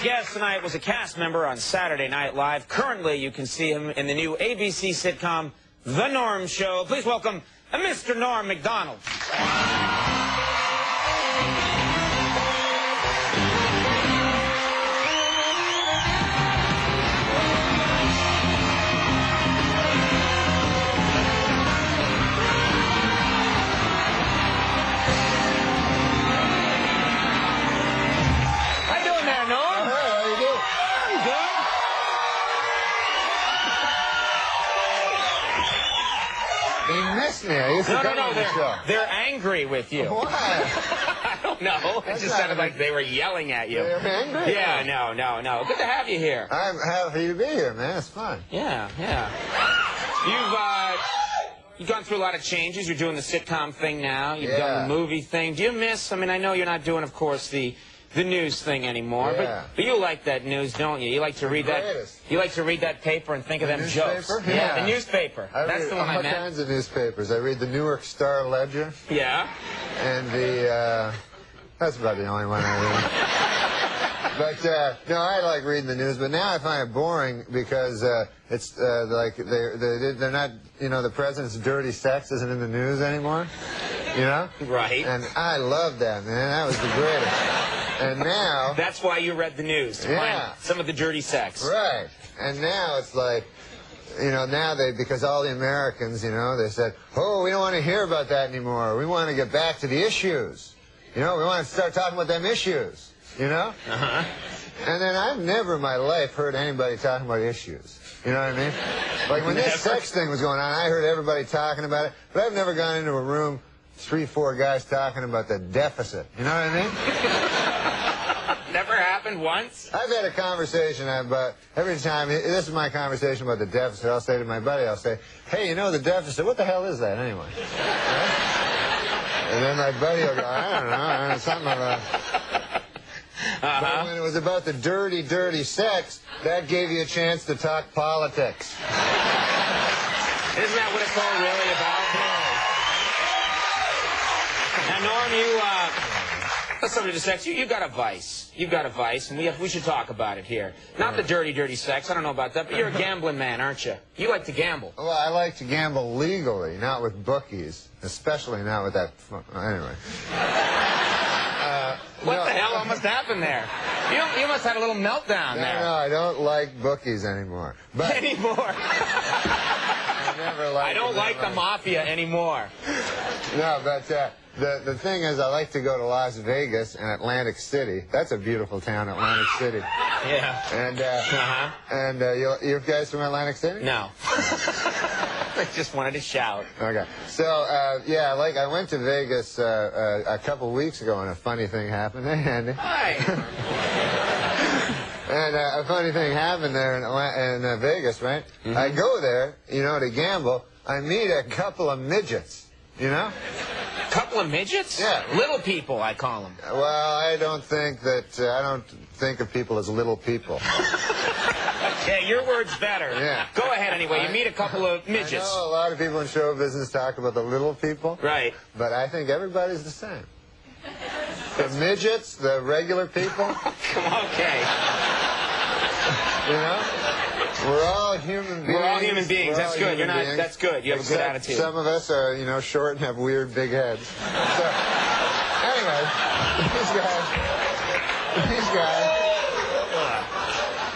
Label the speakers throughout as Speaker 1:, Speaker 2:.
Speaker 1: guest tonight was a cast member on Saturday Night Live. Currently, you can see him in the new ABC sitcom, The Norm Show. Please welcome Mr. Norm Macdonald.
Speaker 2: They missed me. I used to come on the show.
Speaker 1: They're angry with you.
Speaker 2: Why?
Speaker 1: I don't know. It just sounded like they were yelling at you.
Speaker 2: They're angry?
Speaker 1: Yeah, no. Good to have you here.
Speaker 2: I'm happy to be here, man. It's fun.
Speaker 1: Yeah. You've gone through a lot of changes. You're doing the sitcom thing now. You've done the movie thing. Do you miss, I mean, I know you're not doing, of course, the news thing anymore, but you like that news, don't you? You like to read that. You like to read that paper and think of them jokes.
Speaker 2: Yeah,
Speaker 1: the newspaper. That's the one I meant.
Speaker 2: All kinds of newspapers. I read the Newark Star Ledger.
Speaker 1: Yeah.
Speaker 2: And the that's about the only one I read. But no, I like reading the news. But now I find it boring because it's like they're not. You know, the president's dirty sex isn't in the news anymore. You know.
Speaker 1: Right.
Speaker 2: And I love that, man. That was the greatest. And now...
Speaker 1: That's why you read the news, to find some of the dirty sex.
Speaker 2: Right. And now it's like, you know, now because all the Americans, you know, they said, oh, we don't want to hear about that anymore. We want to get back to the issues. You know, we want to start talking about them issues, you know?
Speaker 1: Uh-huh.
Speaker 2: And then I've never in my life heard anybody talking about issues. You know what I mean? Like when this sex thing was going on, I heard everybody talking about it, but I've never gone into a room, 3, 4 guys talking about the deficit. You know what I mean?
Speaker 1: Never happened once?
Speaker 2: I've had a conversation about, every time, this is my conversation about the deficit, I'll say to my buddy, I'll say, hey, you know the deficit, what the hell is that anyway? Right? And then my buddy will go, I don't know, something about... But when it was about the dirty, dirty sex, that gave you a chance to talk politics.
Speaker 1: Isn't that what it's all really about? Now, Norm, let's talk to the sex. You got a vice. You've got a vice, and we should talk about it here. Not the dirty, dirty sex. I don't know about that, but you're a gambling man, aren't you? You like to gamble.
Speaker 2: Well, I like to gamble legally, not with bookies, especially not with that... Anyway.
Speaker 1: What the hell almost happened there? You must have had a little meltdown there.
Speaker 2: No, I don't like bookies anymore. But
Speaker 1: anymore? I don't like the mafia anymore.
Speaker 2: No, but the thing is, I like to go to Las Vegas and Atlantic City. That's a beautiful town, Atlantic City.
Speaker 1: Yeah.
Speaker 2: And you guys from Atlantic City?
Speaker 1: No. I just wanted to shout.
Speaker 2: Okay. So, yeah, like I went to Vegas a couple weeks ago and a funny thing happened. Hey, Andy.
Speaker 1: Hi.
Speaker 2: And a funny thing happened there in Vegas, right? Mm-hmm. I go there, you know, to gamble. I meet a couple of midgets, you know?
Speaker 1: Couple of midgets?
Speaker 2: Yeah.
Speaker 1: Little people, I call them.
Speaker 2: Well, I don't think of people as little people.
Speaker 1: Yeah, your word's better.
Speaker 2: Yeah.
Speaker 1: Go ahead anyway. You meet a couple of midgets.
Speaker 2: I know a lot of people in show business talk about the little people.
Speaker 1: Right.
Speaker 2: But I think everybody's the same. The midgets, the regular people.
Speaker 1: Okay.
Speaker 2: You know? We're all human beings.
Speaker 1: We're all human beings. That's good. You're not. That's good. You have a good attitude.
Speaker 2: Some of us are, you know, short and have weird big heads. So, anyway,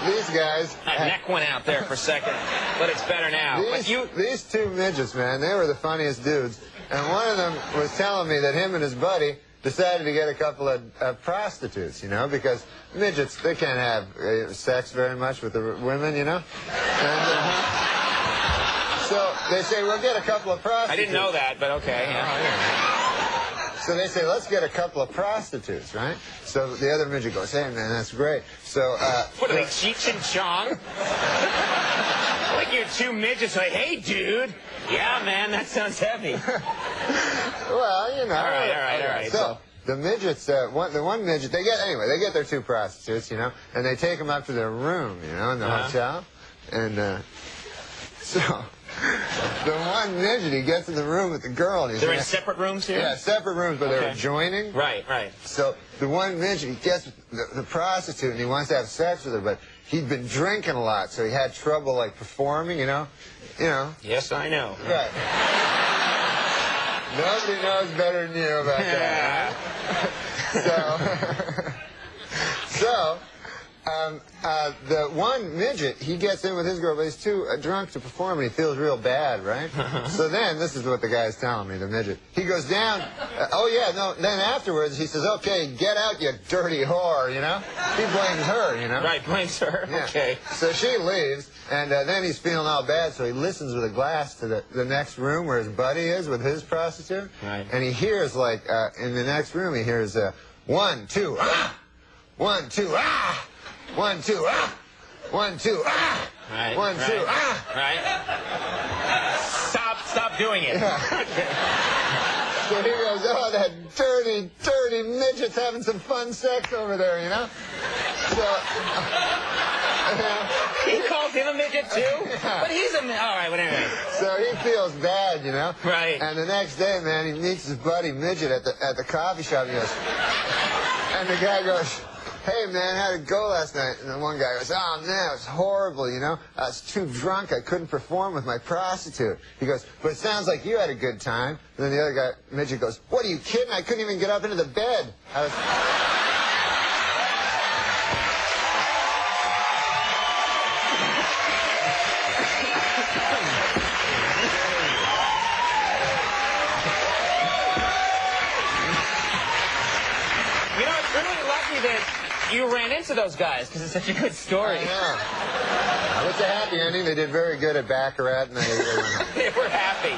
Speaker 2: these guys.
Speaker 1: My neck went out there for a second, but it's better now.
Speaker 2: These 2 midgets, man, they were the funniest dudes. And one of them was telling me that him and his buddy decided to get a couple of prostitutes, you know, because midgets, they can't have sex very much with the women, you know. And, so they say, we'll get a couple of prostitutes.
Speaker 1: I didn't know that, but okay. Yeah.
Speaker 2: So they say, let's get a couple of prostitutes, right? So the other midget goes, hey, man, that's great. So,
Speaker 1: what are they, Cheech and Chong? Like you're 2 midgets, like, hey, dude. Yeah, man, that sounds heavy.
Speaker 2: Well, you know.
Speaker 1: All right.
Speaker 2: So the midgets, the one midget, they get their 2 prostitutes, you know, and they take them up to their room, you know, in the hotel. And so The one midget, he gets in the room with the girl. And
Speaker 1: They're in separate rooms here?
Speaker 2: Yeah, separate rooms, but they're adjoining.
Speaker 1: Right.
Speaker 2: So the one midget, he gets with the prostitute, and he wants to have sex with her, but he'd been drinking a lot, so he had trouble, like, performing, you know?
Speaker 1: Yes, I know.
Speaker 2: Right. Nobody knows better than you about that. So, the one midget, he gets in with his girl, but he's too drunk to perform, and he feels real bad, right? So then, this is what the guy's telling me, the midget. He goes down, then afterwards, he says, okay, get out, you dirty whore, you know? He blames her, you know?
Speaker 1: Right, blames her,
Speaker 2: yeah.
Speaker 1: Okay.
Speaker 2: So she leaves, and then he's feeling all bad, so he listens with a glass to the next room where his buddy is with his prostitute.
Speaker 1: Right.
Speaker 2: And he hears, like, in the next room, he hears, 1, 2, ah! 1, 2, ah! 1, 2, ah! 1, 2, ah!
Speaker 1: Right,
Speaker 2: 1, 2, ah!
Speaker 1: Right. Stop doing it.
Speaker 2: Yeah. So he goes, oh, that dirty, dirty midget's having some fun sex over there, you know? So...
Speaker 1: He calls him a midget, too?
Speaker 2: Yeah.
Speaker 1: But he's a midget. All right, whatever.
Speaker 2: So he feels bad, you know?
Speaker 1: Right.
Speaker 2: And the next day, man, he meets his buddy Midget at the coffee shop. He goes, and the guy goes, hey, man, how'd it go last night? And the one guy goes, oh, man, it was horrible, you know? I was too drunk. I couldn't perform with my prostitute. He goes, but it sounds like you had a good time. And then the other guy, Midget, goes, what, are you kidding? I couldn't even get up into the bed.
Speaker 1: That you ran into those guys because it's such a good story.
Speaker 2: I know. It's a happy ending. They did very good at Baccarat, and they
Speaker 1: They were happy.